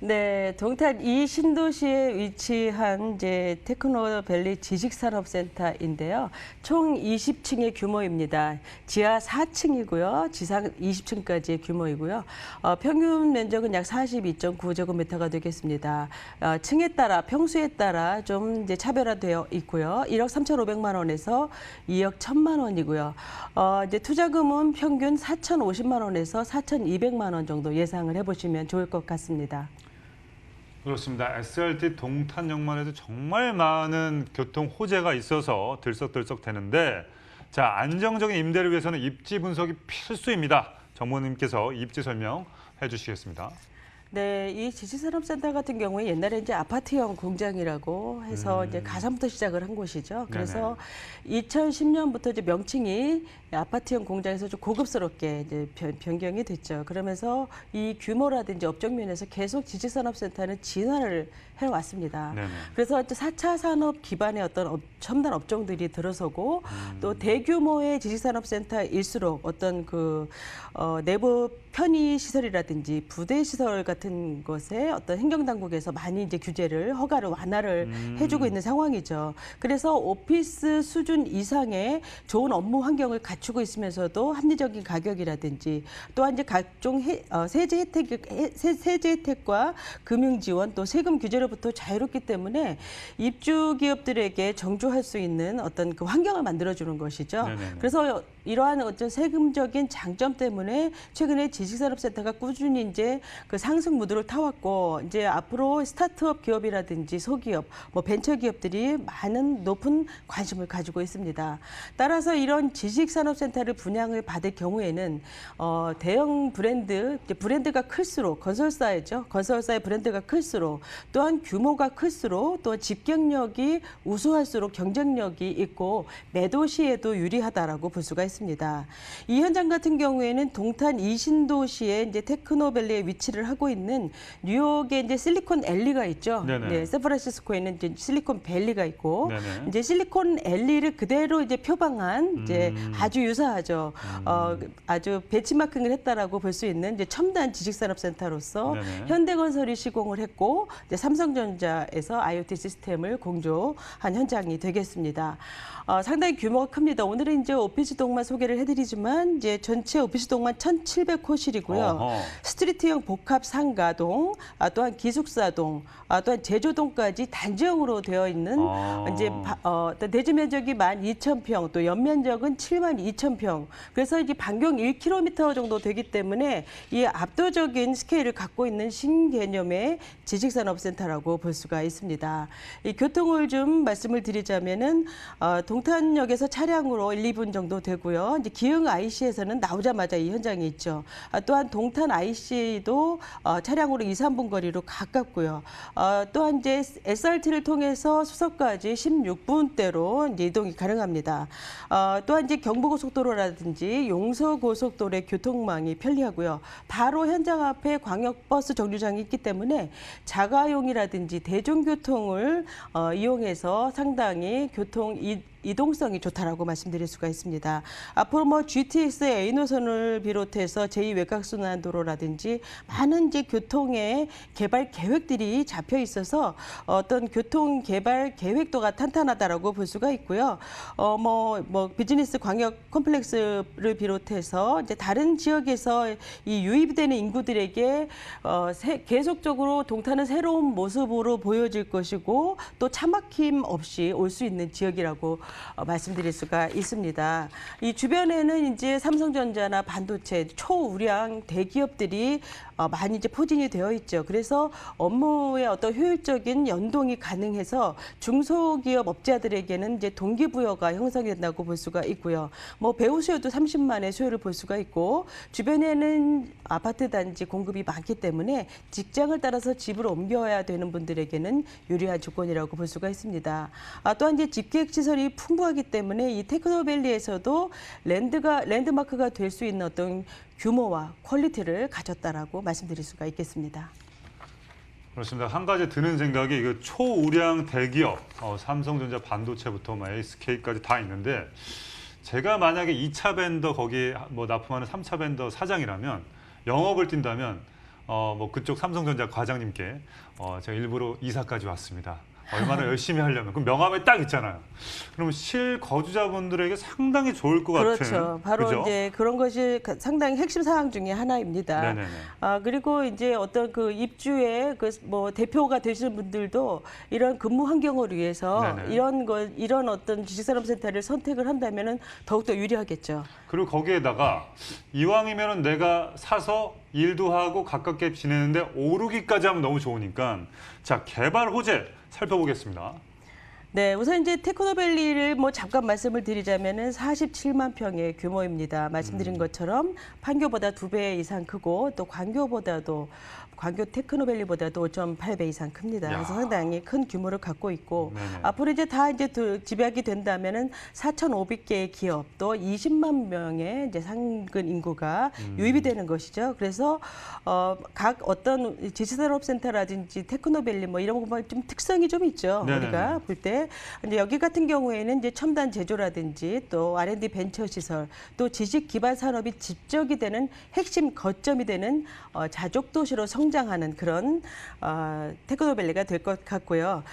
네, 동탄 이 신도시에 위치한 이제 테크노밸리 지식산업센터인데요. 총 20층의 규모입니다. 지하 4층이고요. 지상 20층까지의 규모이고요. 평균 면적은 약 42.9제곱미터가 되겠습니다. 층에 따라 평수에 따라 좀 이제 차별화되어 있고요. 1억 3,500만 원에서 2억 1,000만 원이고요. 이제 투자금은 평균 4,050만 원에서 4,200만 원 정도 예상을 해보시면 좋을 것 같습니다. 그렇습니다. SRT 동탄역만 해도 정말 많은 교통 호재가 있어서 들썩들썩 되는데 자, 안정적인 임대를 위해서는 입지 분석이 필수입니다. 전무님께서 입지 설명해 주시겠습니다. 네, 이 지식산업센터 같은 경우에 옛날에 이제 아파트형 공장이라고 해서 이제 가산부터 시작을 한 곳이죠. 그래서 2010년부터 이제 명칭이 아파트형 공장에서 좀 고급스럽게 이제 변경이 됐죠. 그러면서 이 규모라든지 업종 면에서 계속 지식산업센터는 진화를 해왔습니다. 그래서 이제 4차 산업 기반의 어떤 첨단 업종들이 들어서고 또 대규모의 지식산업센터일수록 어떤 내부 편의 시설이라든지 부대 시설 같은 것에 어떤 행정당국에서 많이 이제 규제를 허가를 완화를 해주고 있는 상황이죠. 그래서 오피스 수준 이상의 좋은 업무 환경을 갖추고 있으면서도 합리적인 가격이라든지 또한 이제 각종 세제 혜택과 금융 지원 또 세금 규제로부터 자유롭기 때문에 입주 기업들에게 정주할 수 있는 어떤 그 환경을 만들어주는 것이죠. 그래서 이러한 어떤 세금적인 장점 때문에 최근에 지식산업센터가 꾸준히 이제 그 상승 무드를 타왔고 이제 앞으로 스타트업 기업이라든지 소기업, 벤처 기업들이 많은 높은 관심을 가지고 있습니다. 따라서 이런 지식산업센터를 분양을 받을 경우에는 대형 브랜드가 클수록 건설사의 브랜드가 클수록 또한 규모가 클수록 또 집경력이 우수할수록 경쟁력이 있고 매도 시에도 유리하다라고 볼 수가 있습니다. 있습니다. 이 현장 같은 경우에는 동탄 이신도시에 이제 테크노밸리에 위치를 하고 있는 뉴욕에 이제 실리콘 앨리가 있죠. 네네. 네, 샌프란시스코에는 이제 실리콘 밸리가 있고 네네. 이제 실리콘 앨리를 그대로 이제 표방한 이제 아주 유사하죠. 아주 벤치마킹을 했다라고 볼 수 있는 이제 첨단 지식산업센터로서 네네. 현대건설이 시공을 했고 이제 삼성전자에서 IoT 시스템을 공조한 현장이 되겠습니다. 상당히 규모가 큽니다. 오늘은 이제 오피스 동만 소개를 해드리지만 이제 전체 오피스 동만 1,700호실이고요. 어허. 스트리트형 복합 상가동, 또한 기숙사동, 또한 제조동까지 단지형으로 되어 있는 이제 대지 면적이 12,000평, 또 연면적은 72,000평. 그래서 이제 반경 1km 정도 되기 때문에 이 압도적인 스케일을 갖고 있는 신개념의 지식산업센터라고 볼 수가 있습니다. 이 교통을 좀 말씀을 드리자면은 동탄역에서 차량으로 1, 2분 정도 되고요. 이제 기흥 IC에서는 나오자마자 이 현장이 있죠. 또한 동탄 IC도 차량으로 2, 3분 거리로 가깝고요. 또한 이제 SRT를 통해서 수서까지 16분대로 이제 이동이 가능합니다. 또한 이제 경부고속도로라든지 용서고속도로의 교통망이 편리하고요. 바로 현장 앞에 광역버스 정류장이 있기 때문에 자가용이라든지 대중교통을 이용해서 상당히 교통 이동성이 좋다라고 말씀드릴 수가 있습니다. 앞으로 뭐 GTX A노선을 비롯해서 제2외곽순환도로라든지 많은 이제 교통의 개발 계획들이 잡혀 있어서 어떤 교통 개발 계획도가 탄탄하다라고 볼 수가 있고요. 뭐 비즈니스 광역 컴플렉스를 비롯해서 이제 다른 지역에서 이 유입되는 인구들에게 계속적으로 동탄은 새로운 모습으로 보여질 것이고 또 차막힘 없이 올 수 있는 지역이라고 말씀드릴 수가 있습니다. 이 주변에는 이제 삼성전자나 반도체, 초우량 대기업들이 많이 이제 포진이 되어 있죠. 그래서 업무의 어떤 효율적인 연동이 가능해서 중소기업 업자들에게는 이제 동기부여가 형성이 된다고 볼 수가 있고요. 뭐 배우 수요도 30만의 수요를 볼 수가 있고 주변에는 아파트 단지 공급이 많기 때문에 직장을 따라서 집을 옮겨야 되는 분들에게는 유리한 조건이라고 볼 수가 있습니다. 또한 이제 집계획 시설이 풍부하기 때문에 이 테크노밸리에서도 랜드마크가 될 수 있는 어떤 규모와 퀄리티를 가졌다라고 말씀드릴 수가 있겠습니다. 그렇습니다. 한 가지 드는 생각이 이거 초우량 대기업, 삼성전자 반도체부터 SK까지 다 있는데 제가 만약에 2차 벤더 거기에 뭐 납품하는 3차 벤더 사장이라면 영업을 뛴다면 뭐 그쪽 삼성전자 과장님께 제가 일부러 이사까지 왔습니다. 얼마나 열심히 하려면 그럼 명함에 딱 있잖아요. 그러면 실거주자분들에게 상당히 좋을 것 같은. 그렇죠. 바로 그죠? 이제 그런 것이 상당히 핵심 사항 중에 하나입니다. 네네네. 그리고 이제 어떤 그 입주의 그 뭐 대표가 되시는 분들도 이런 근무 환경을 위해서 네네. 이런 어떤 지식산업센터를 선택을 한다면은 더욱더 유리하겠죠. 그리고 거기에다가 이왕이면은 내가 사서 일도 하고 가깝게 지내는데 오르기까지 하면 너무 좋으니까 자 개발 호재 살펴보겠습니다. 네, 우선 이제 테크노밸리를 뭐 잠깐 말씀을 드리자면은 47만 평의 규모입니다. 말씀드린 것처럼 판교보다 2배 이상 크고 또 광교 테크노밸리보다도 5.8배 이상 큽니다. 야. 그래서 상당히 큰 규모를 갖고 있고 네네. 앞으로 이제 다 이제 집약이 된다면은 4,500개의 기업 또 20만 명의 이제 상근 인구가 유입이 되는 것이죠. 그래서 각 어떤 지식산업센터라든지 테크노밸리 뭐 이런 거 좀 특성이 좀 있죠. 네네네. 우리가 볼 때 이제 여기 같은 경우에는 이제 첨단 제조라든지 또 R&D 벤처 시설 또 지식 기반 산업이 집적이 되는 핵심 거점이 되는 자족 도시로 성장하는 그런 테크노밸리가 될 것 같고요.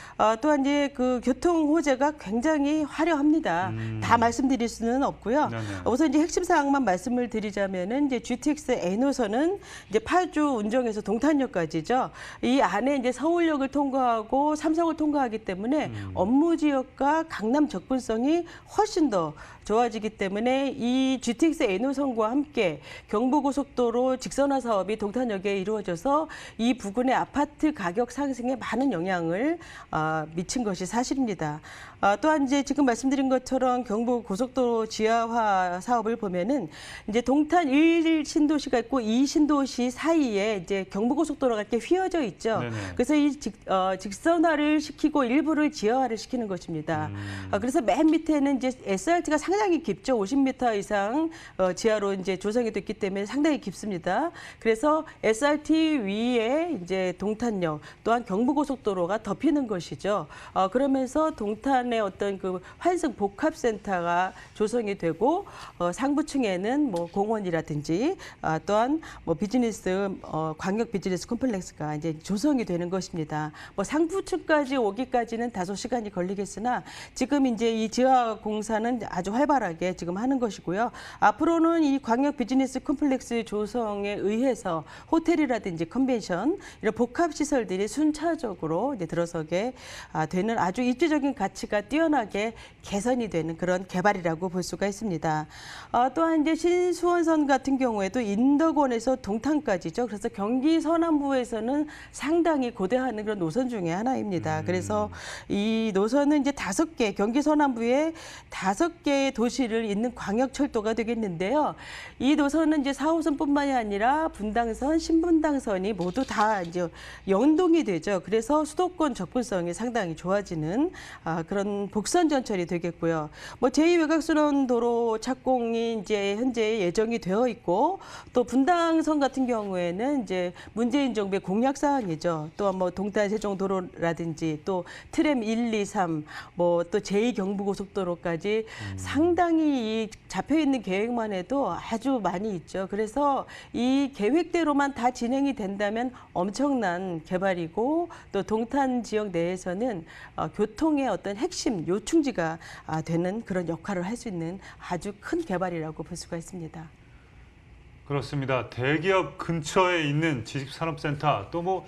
또한 이제 그 교통 호재가 굉장히 화려합니다. 다 말씀드릴 수는 없고요. 네네. 우선 이제 핵심 사항만 말씀을 드리자면은 이제 GTX N호선은 이제 파주 운정에서 동탄역까지죠. 이 안에 이제 서울역을 통과하고 삼성을 통과하기 때문에 업무 지역과 강남 접근성이 훨씬 더 좋아지기 때문에 이 GTX N호선과 함께 경부고속도로 직선화 사업이 동탄역에 이루어져서 이 부근의 아파트 가격 상승에 많은 영향을 미친 것이 사실입니다. 또한 이제 지금 말씀드린 것처럼 경부고속도로 지하화 사업을 보면은 이제 동탄 1 신도시가 있고 2 신도시 사이에 이제 경부고속도로가 이렇게 휘어져 있죠. 네네. 그래서 이 직선화를 시키고 일부를 지하화를 시키는 것입니다. 그래서 맨 밑에는 이제 SRT가 상당 상당히 깊죠. 50m 이상 지하로 이제 조성이 됐기 때문에 상당히 깊습니다. 그래서 SRT 위에 이제 동탄역 또한 경부고속도로가 덮이는 것이죠. 그러면서 동탄의 어떤 그 환승 복합센터가 조성이 되고 상부층에는 뭐 공원이라든지 또한 뭐 비즈니스 광역 비즈니스 콤플렉스가 이제 조성이 되는 것입니다. 뭐 상부층까지 오기까지는 다소 시간이 걸리겠으나 지금 이제 이 지하 공사는 아주 활발하게 지금 하는 것이고요. 앞으로는 이 광역 비즈니스 콤플렉스 조성에 의해서 호텔이라든지 컨벤션 이런 복합 시설들이 순차적으로 이제 들어서게 되는 아주 입지적인 가치가 뛰어나게 개선이 되는 그런 개발이라고 볼 수가 있습니다. 또한 이제 신수원선 같은 경우에도 인덕원에서 동탄까지죠. 그래서 경기 서남부에서는 상당히 고대하는 그런 노선 중에 하나입니다. 그래서 이 노선은 이제 5개, 경기 서남부에 5개의 도시를 잇는 광역철도가 되겠는데요. 이 노선은 이제 4호선뿐만이 아니라 분당선, 신분당선이 모두 다 이제 연동이 되죠. 그래서 수도권 접근성이 상당히 좋아지는 그런 복선 전철이 되겠고요. 뭐 제2외곽순환도로 착공이 이제 현재 예정이 되어 있고 또 분당선 같은 경우에는 이제 문재인 정부의 공약 사항이죠. 또 뭐 동탄 세종도로라든지 또 트램 1, 2, 3, 뭐 또 제2경부고속도로까지 상당히 이 잡혀 있는 계획만 해도 아주 많이 있죠. 그래서 이 계획대로만 다 진행이 된다면 엄청난 개발이고 또 동탄 지역 내에서는 교통의 어떤 핵심 요충지가 되는 그런 역할을 할 수 있는 아주 큰 개발이라고 볼 수가 있습니다. 그렇습니다. 대기업 근처에 있는 지식산업센터 또 뭐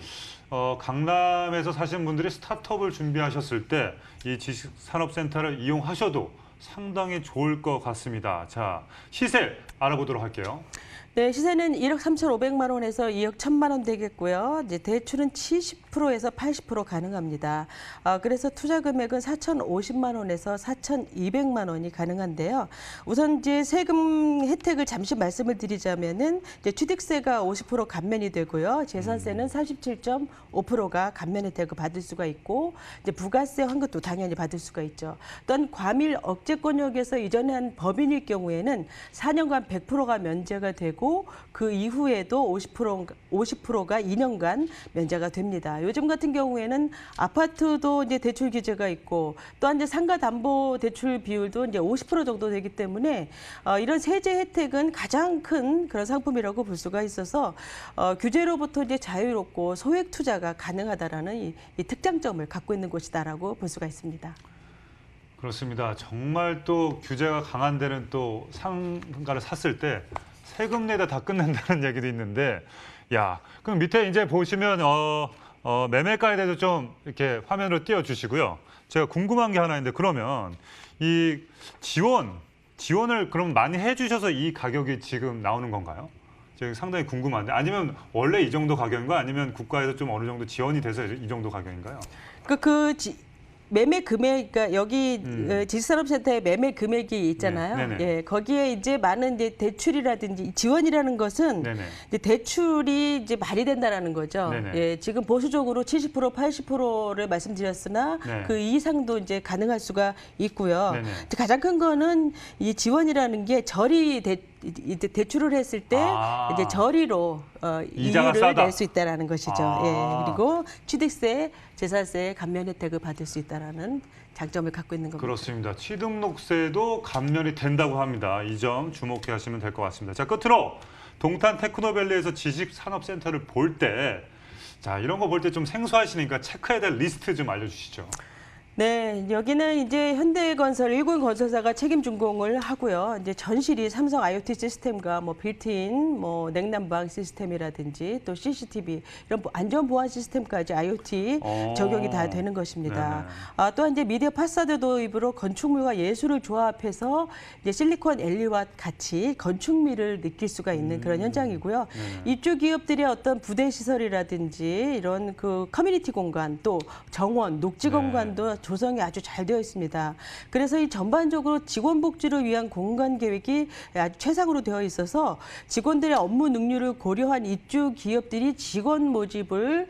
강남에서 사시는 분들이 스타트업을 준비하셨을 때 이 지식산업센터를 이용하셔도 상당히 좋을 것 같습니다. 자, 시세 알아보도록 할게요. 네, 시세는 1억 3,500만 원에서 2억 1,000만 원 되겠고요. 이제 대출은 70%에서 80% 가능합니다. 그래서 투자 금액은 4,050만 원에서 4,200만 원이 가능한데요. 우선 이제 세금 혜택을 잠시 말씀을 드리자면은 이제 취득세가 50% 감면이 되고요. 재산세는 37.5%가 감면 혜택을 받을 수가 있고 이제 부가세 환급도 당연히 받을 수가 있죠. 또한 과밀 억제권역에서 이전에 한 법인일 경우에는 4년간 100%가 면제가 되고 그 이후에도 50%가 2년간 면제가 됩니다. 요즘 같은 경우에는 아파트도 이제 대출 규제가 있고 또한 이제 상가 담보 대출 비율도 이제 50% 정도 되기 때문에 이런 세제 혜택은 가장 큰 그런 상품이라고 볼 수가 있어서 규제로부터 이제 자유롭고 소액 투자가 가능하다라는 이 특장점을 갖고 있는 곳이다라고 볼 수가 있습니다. 그렇습니다. 정말 또 규제가 강한 데는 또 상가를 샀을 때 세금 내다 다 끝낸다는 얘기도 있는데, 야, 그럼 밑에 이제 보시면 매매가에 대해서 좀 이렇게 화면으로 띄워주시고요. 제가 궁금한 게 하나 있는데 그러면 이 지원을 그럼 많이 해주셔서 이 가격이 지금 나오는 건가요? 제가 상당히 궁금한데 아니면 원래 이 정도 가격인가 아니면 국가에서 좀 어느 정도 지원이 돼서 이 정도 가격인가요? 매매 금액, 그러니까 여기 지식산업센터에 매매 금액이 있잖아요. 네, 예, 거기에 이제 많은 이제 대출이라든지 지원이라는 것은 네네. 이제 대출이 이제 말이 된다라는 거죠. 네네. 예, 지금 보수적으로 70%, 80%를 말씀드렸으나 네. 그 이상도 이제 가능할 수가 있고요. 네네. 가장 큰 거는 이 지원이라는 게 이제 대출을 했을 때 이제 저리로 이자가 이율을 싸다. 낼 수 있다라는 것이죠. 예, 그리고 취득세, 재산세 감면 혜택을 받을 수 있다라는 장점을 갖고 있는 겁니다. 그렇습니다. 취등록세도 감면이 된다고 합니다. 이 점 주목해 하시면 될 것 같습니다. 자, 끝으로 동탄 테크노밸리에서 지식산업센터를 볼 때, 자, 이런 거 볼 때 좀 생소하시니까 체크해야 될 리스트 좀 알려주시죠. 네, 여기는 이제 현대건설 일군 건설사가 책임 준공을 하고요. 이제 전실이 삼성 IoT 시스템과 뭐 빌트인 뭐 냉난방 시스템이라든지 또 CCTV 이런 안전 보안 시스템까지 IoT 적용이 다 되는 것입니다. 또한 이제 미디어 파사드 도입으로 건축물과 예술을 조합해서 이제 실리콘 앨리와 같이 건축미를 느낄 수가 있는 그런 현장이고요. 입주 기업들의 어떤 부대 시설이라든지 이런 그 커뮤니티 공간 또 정원, 녹지 공간도 조성이 아주 잘 되어 있습니다. 그래서 이 전반적으로 직원 복지를 위한 공간 계획이 아주 최상으로 되어 있어서 직원들의 업무 능률을 고려한 입주 기업들이 직원 모집을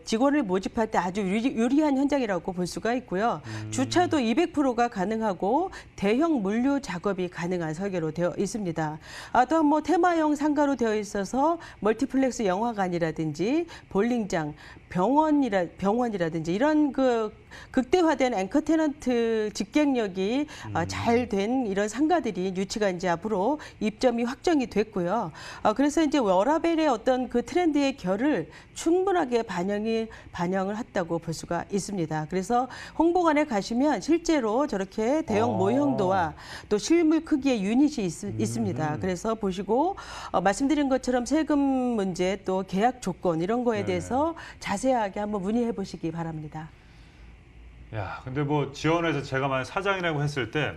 직원을 모집할 때 아주 유리한 현장이라고 볼 수가 있고요. 주차도 200%가 가능하고 대형 물류 작업이 가능한 설계로 되어 있습니다. 또한 뭐 테마형 상가로 되어 있어서 멀티플렉스 영화관이라든지 볼링장, 병원이라든지 이런 그 극대화된 앵커 테넌트 직객력이 잘 된 이런 상가들이 유치가 이제 앞으로 입점이 확정이 됐고요. 그래서 이제 워라벨의 어떤 그 트렌드의 결을 충분하게 반영을 했다고 볼 수가 있습니다. 그래서 홍보관에 가시면 실제로 저렇게 대형 모형도와 또 실물 크기의 유닛이 있습니다. 그래서 보시고 말씀드린 것처럼 세금 문제 또 계약 조건 이런 거에 대해서 자세하게 한번 문의해 보시기 바랍니다. 야, 근데 뭐 지원해서 제가 만약 사장이라고 했을 때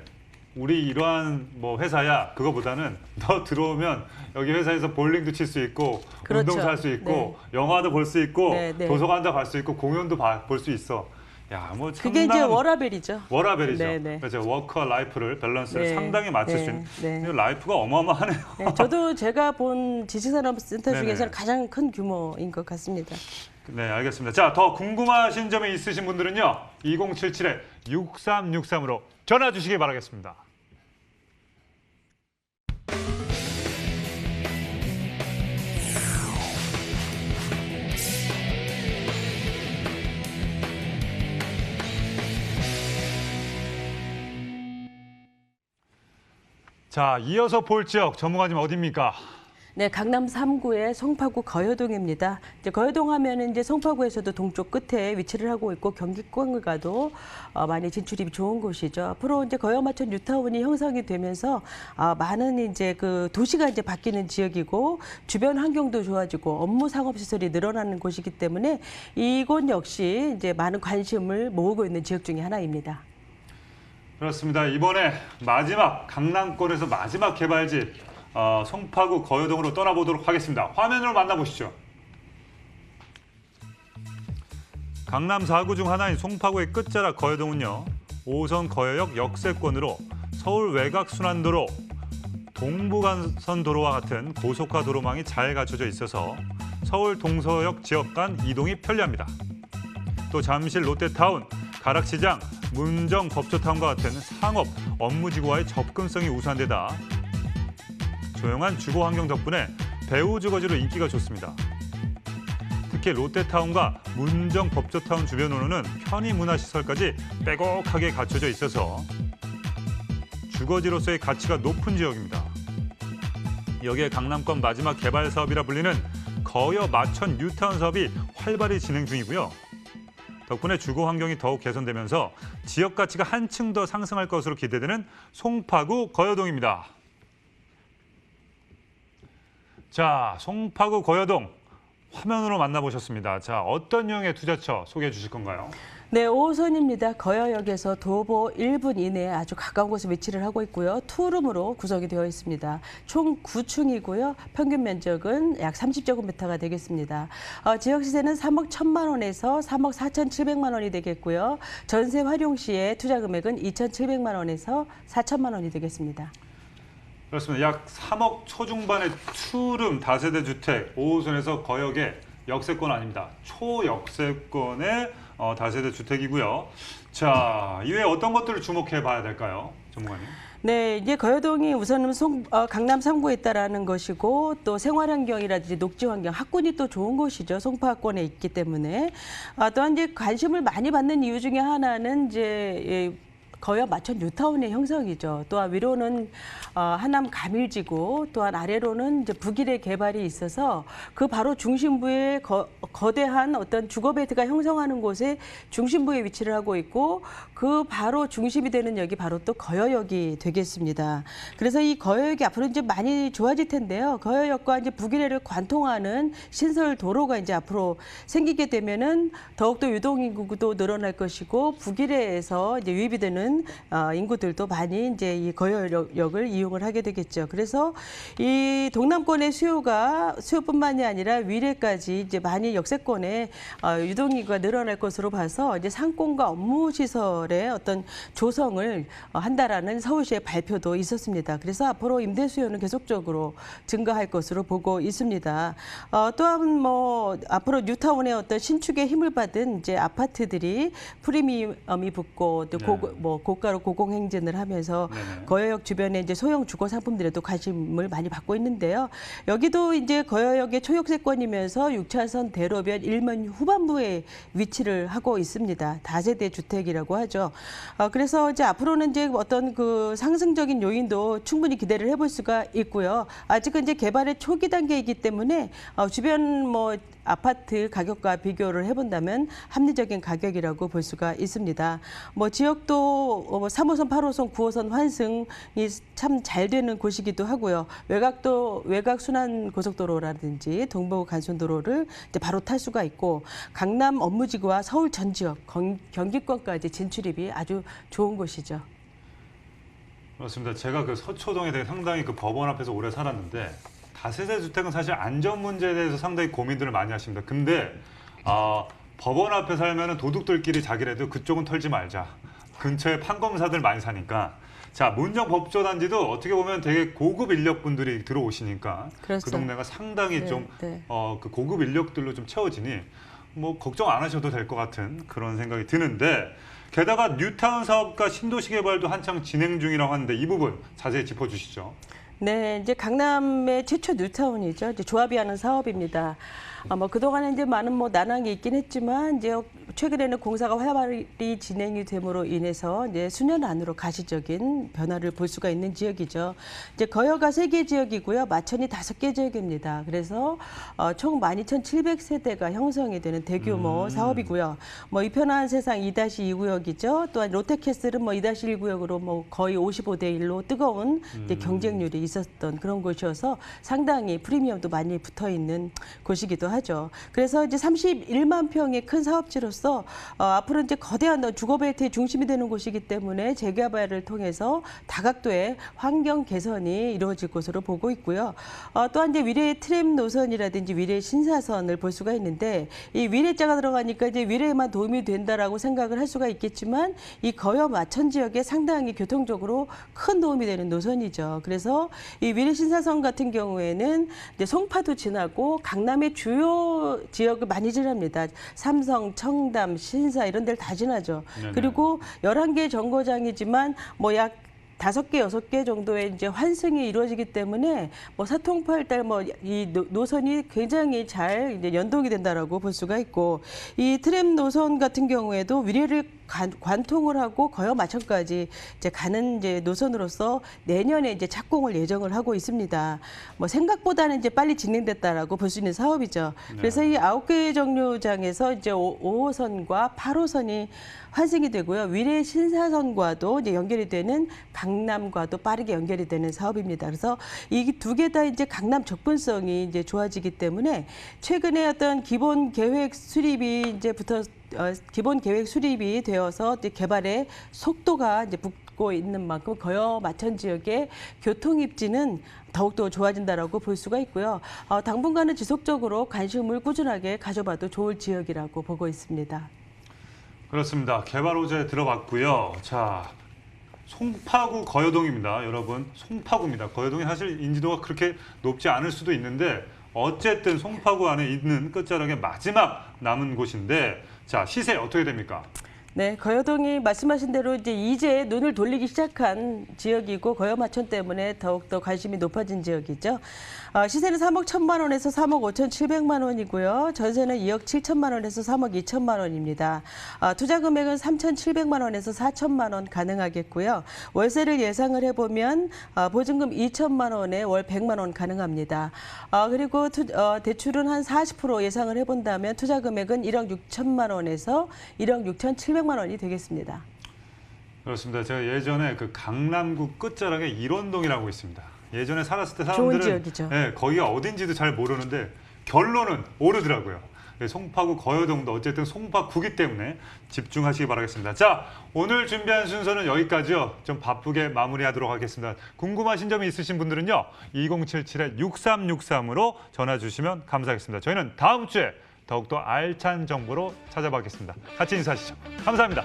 우리 이러한 뭐 회사야 그거보다는 너 들어오면 여기 회사에서 볼링도 칠 수 있고 그렇죠. 운동도 할 수 있고 네. 영화도 볼 수 있고 네, 네. 도서관도 갈 수 있고 공연도 볼 수 있어. 야, 뭐 그게 이제 워라벨이죠. 워라벨이죠. 네, 네. 그래서 워크와 라이프를 밸런스를 네, 상당히 맞출 수 있는 네. 라이프가 어마어마하네요. 네, 저도 제가 본 지식산업센터 네네. 중에서는 가장 큰 규모인 것 같습니다. 네, 알겠습니다. 자, 더 궁금하신 점이 있으신 분들은요. 2077-6363으로 전화 주시기 바라겠습니다. 자, 이어서 볼 지역 전문가님 어디입니까? 네, 강남 3구의 송파구 거여동입니다. 이제 거여동 하면은 이제 송파구에서도 동쪽 끝에 위치를 하고 있고 경기권을 가도 많이 진출이 좋은 곳이죠. 앞으로 이제 거여마천 뉴타운이 형성이 되면서 많은 이제 그 도시가 이제 바뀌는 지역이고 주변 환경도 좋아지고 업무 상업 시설이 늘어나는 곳이기 때문에 이곳 역시 이제 많은 관심을 모으고 있는 지역 중에 하나입니다. 그렇습니다. 이번에 마지막 강남권에서 마지막 개발지 송파구 거여동으로 떠나보도록 하겠습니다. 화면으로 만나보시죠. 강남 4구 중 하나인 송파구의 끝자락 거여동은요. 5호선 거여역 역세권으로 서울 외곽순환도로, 동부간선도로와 같은 고속화 도로망이 잘 갖춰져 있어서 서울 동서역 지역 간 이동이 편리합니다. 또 잠실 롯데타운, 가락시장, 문정 법조타운과 같은 상업, 업무지구와의 접근성이 우수한 데다 조용한 주거 환경 덕분에 배우 주거지로 인기가 좋습니다. 특히 롯데타운과 문정 법조타운 주변으로는 편의 문화시설까지 빼곡하게 갖춰져 있어서 주거지로서의 가치가 높은 지역입니다. 여기에 강남권 마지막 개발 사업이라 불리는 거여 마천 뉴타운 사업이 활발히 진행 중이고요. 덕분에 주거 환경이 더욱 개선되면서 지역 가치가 한층 더 상승할 것으로 기대되는 송파구 거여동입니다. 자, 송파구 거여동 화면으로 만나보셨습니다. 자, 어떤 유형의 투자처 소개해 주실 건가요? 네, 5호선입니다. 거여역에서 도보 1분 이내에 아주 가까운 곳에 위치를 하고 있고요. 투룸으로 구성이 되어 있습니다. 총 9층이고요. 평균 면적은 약 30제곱미터가 되겠습니다. 지역 시세는 3억 1천만 원에서 3억 4,700만 원이 되겠고요. 전세 활용 시에 투자 금액은 2,700만 원에서 4천만 원이 되겠습니다. 그렇습니다. 약 3억 초중반의 투룸 다세대 주택 5호선에서 거역의 역세권 아닙니다. 초역세권의 다세대 주택이고요. 자, 이외에 어떤 것들을 주목해 봐야 될까요, 전문가님? 네, 이제 거여동이 우선은 강남 3구에 있다라는 것이고 또 생활 환경이라든지 녹지 환경, 학군이 또 좋은 곳이죠. 송파권에 있기 때문에 또한 이제 관심을 많이 받는 이유 중에 하나는 이제 거여 마천 뉴타운의 형성이죠. 또한 위로는 하남 가밀지구, 또한 아래로는 이제 북일의 개발이 있어서 그 바로 중심부에 거대한 어떤 주거벨트가 형성하는 곳에 중심부에 위치를 하고 있고 그 바로 중심이 되는 역이 바로 또 거여역이 되겠습니다. 그래서 이 거여역이 앞으로 이제 많이 좋아질 텐데요. 거여역과 이제 북일해를 관통하는 신설 도로가 이제 앞으로 생기게 되면은 더욱더 유동 인구도 늘어날 것이고 북일해에서 이제 유입이 되는 있는 인구들도 많이 이제 이 거여역을 이용을 하게 되겠죠. 그래서 이 동남권의 수요뿐만이 아니라 위례까지 이제 많이 역세권에 유동인구가 늘어날 것으로 봐서 이제 상권과 업무 시설의 어떤 조성을 한다라는 서울시의 발표도 있었습니다. 그래서 앞으로 임대 수요는 계속적으로 증가할 것으로 보고 있습니다. 또한 뭐 앞으로 뉴타운의 어떤 신축에 힘을 받은 이제 아파트들이 프리미엄이 붙고 또 고가로 고공행진을 하면서 거여역 주변에 이제 소형 주거 상품들에도 관심을 많이 받고 있는데요. 여기도 이제 거여역의 초역세권이면서 6차선 대로변 1면 후반부에 위치를 하고 있습니다. 다세대 주택이라고 하죠. 그래서 이제 앞으로는 이제 어떤 그 상승적인 요인도 충분히 기대를 해볼 수가 있고요. 아직은 이제 개발의 초기 단계이기 때문에 주변 뭐 아파트 가격과 비교를 해본다면 합리적인 가격이라고 볼 수가 있습니다. 뭐 지역도 3호선, 8호선, 9호선 환승이 참 잘 되는 곳이기도 하고요. 외곽 순환 고속도로라든지 동부 간선도로를 이제 바로 탈 수가 있고 강남 업무지구와 서울 전 지역, 경기권까지 진출입이 아주 좋은 곳이죠. 그렇습니다. 제가 그 서초동에 대해 상당히 그 법원 앞에서 오래 살았는데 다세대 주택은 사실 안전 문제에 대해서 상당히 고민들을 많이 하십니다. 근데 법원 앞에 살면은 도둑들끼리 자기네도 그쪽은 털지 말자. 근처에 판검사들 많이 사니까. 자, 문정 법조단지도 어떻게 보면 되게 고급 인력분들이 들어오시니까 그렇죠. 그 동네가 상당히 그 고급 인력들로 좀 채워지니 뭐 걱정 안 하셔도 될 것 같은 그런 생각이 드는데 게다가 뉴타운 사업과 신도시 개발도 한창 진행 중이라고 하는데 이 부분 자세히 짚어주시죠. 네, 이제 강남의 최초 뉴타운이죠. 이제 조합이 하는 사업입니다. 뭐 그동안에 이제 많은 뭐 난항이 있긴 했지만 이제 최근에는 공사가 활발히 진행이 됨으로 인해서 이제 수년 안으로 가시적인 변화를 볼 수가 있는 지역이죠. 이제 거여가 3개 지역이고요. 마천이 5개 지역입니다. 그래서 총 12,700세대가 형성이 되는 대규모 사업이고요. 뭐 이편한 세상 2-2구역이죠. 또한 롯데캐슬은 뭐 2-1구역으로 뭐 거의 55대 1로 뜨거운 이제 경쟁률이 있었던 그런 곳이어서 상당히 프리미엄도 많이 붙어 있는 곳이기도 하죠. 그래서 이제 31만 평의 큰 사업지로서 앞으로 이제 거대한 주거벨트의 중심이 되는 곳이기 때문에 재개발을 통해서 다각도의 환경 개선이 이루어질 것으로 보고 있고요. 또한 이제 위례 트램 노선이라든지 위례 신사선을 볼 수가 있는데 이 위례자가 들어가니까 이제 위례에만 도움이 된다라고 생각을 할 수가 있겠지만 이 거여 마천 지역에 상당히 교통적으로 큰 도움이 되는 노선이죠. 그래서 이 위례 신사선 같은 경우에는 이제 송파도 지나고 강남의 주요 지역을 많이 지납니다. 삼성, 청담, 신사 이런 데를 다 지나죠. 네네. 그리고 11개 정거장이지만 뭐 약 5개, 6개 정도의 이제 환승이 이루어지기 때문에 뭐 사통팔달 뭐 이 노선이 굉장히 잘 이제 연동이 된다라고 볼 수가 있고 이 트램 노선 같은 경우에도 위례를 관통을 하고 거여 마천까지 이제 가는 이제 노선으로서 내년에 이제 착공을 예정을 하고 있습니다. 뭐 생각보다는 이제 빨리 진행됐다라고 볼 수 있는 사업이죠. 그래서 이 9개 정류장에서 이제 5호선과 8호선이 환승이 되고요. 위례 신사선과도 이제 연결이 되는 강남과도 빠르게 연결이 되는 사업입니다. 그래서 이 두 개 다 이제 강남 접근성이 이제 좋아지기 때문에 최근에 어떤 기본 계획 수립이 기본 계획 수립이 되어서 이제 개발의 속도가 이제 붙고 있는 만큼 거여 마천 지역의 교통 입지는 더욱더 좋아진다라고 볼 수가 있고요. 당분간은 지속적으로 관심을 꾸준하게 가져봐도 좋을 지역이라고 보고 있습니다. 그렇습니다. 개발 호재 들어봤고요. 자, 송파구 거여동입니다. 여러분, 송파구입니다. 거여동이 사실 인지도가 그렇게 높지 않을 수도 있는데 어쨌든 송파구 안에 있는 끝자락의 마지막 남은 곳인데 자, 시세 어떻게 됩니까? 네, 거여동이 말씀하신 대로 이제 눈을 돌리기 시작한 지역이고 거여 마천 때문에 더욱더 관심이 높아진 지역이죠. 시세는 3억 1천만 원에서 3억 5,700만 원이고요. 전세는 2억 7천만 원에서 3억 2천만 원입니다. 투자 금액은 3,700만 원에서 4천만 원 가능하겠고요. 월세를 예상을 해보면 보증금 2천만 원에 월 100만 원 가능합니다. 그리고 대출은 한 40% 예상을 해본다면 투자 금액은 1억 6천만 원에서 1억 6,700만 원이 되겠습니다. 그렇습니다. 제가 예전에 그 강남구 끝자락에 일원동이라고 있습니다. 예전에 살았을 때 좋은 사람들은 지역이죠. 거기가 어딘지도 잘 모르는데 결론은 오르더라고요. 송파구 거여동도 어쨌든 송파구기 때문에 집중하시기 바라겠습니다. 자, 오늘 준비한 순서는 여기까지요. 좀 바쁘게 마무리하도록 하겠습니다. 궁금하신 점이 있으신 분들은요. 2077-6363으로 전화 주시면 감사하겠습니다. 저희는 다음 주에 더욱더 알찬 정보로 찾아뵙겠습니다. 같이 인사하시죠. 감사합니다.